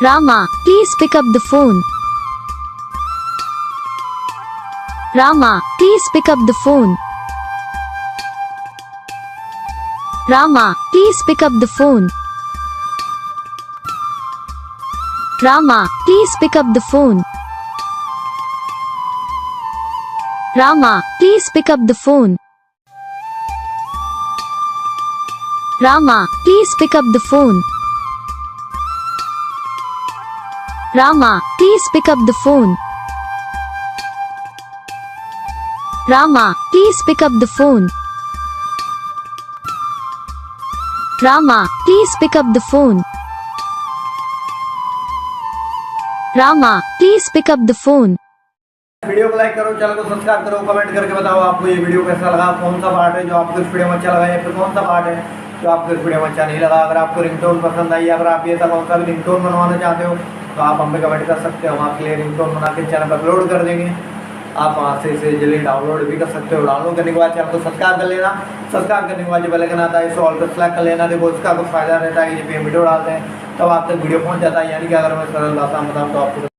Rama, please pick up the phone. Rama, please pick up the phone. Rama, please pick up the phone. Rama, please pick up the phone. Rama, please pick up the phone. Rama, please pick up the phone. Rama, please pick up the phone. Rama, please pick up the phone. Rama, please pick up the phone. Rama, please pick up the phone. Video को like करो, channel को subscribe करो, comment करके बताओ आपको ये video कैसा लगा, कौन सा पार्ट है जो आपको इस वीडियो में अच्छा लगा या फिर कौन सा पार्ट है जो आपको इस वीडियो में अच्छा नहीं लगा। अगर आपको रिंगटोन पसंद आई, अगर आप ये कौन सा भी रिंगटोन बनवाना चाहते हो तो आप हमें कमेंट कर सकते हो, हम आपके लिए रिंगटोन बना के चैनल पर अपलोड कर देंगे। आप वहाँ से इसे जल्दी डाउनलोड भी कर सकते हो। डाउनलोड करने के बाद चैनल को सब्सक्राइब कर लेना। सब्सक्राइब करने के बाद जो बेल आइकन आता है इसे ऑल पर सेलेक्ट कर लेना। देखो इसका कुछ फायदा रहता है कि जब ये वीडियो डालते हैं तब आप तक वीडियो पहुँच जाता है, यानी कि अगर मैं सरल भाषा में बताऊँ तो आपको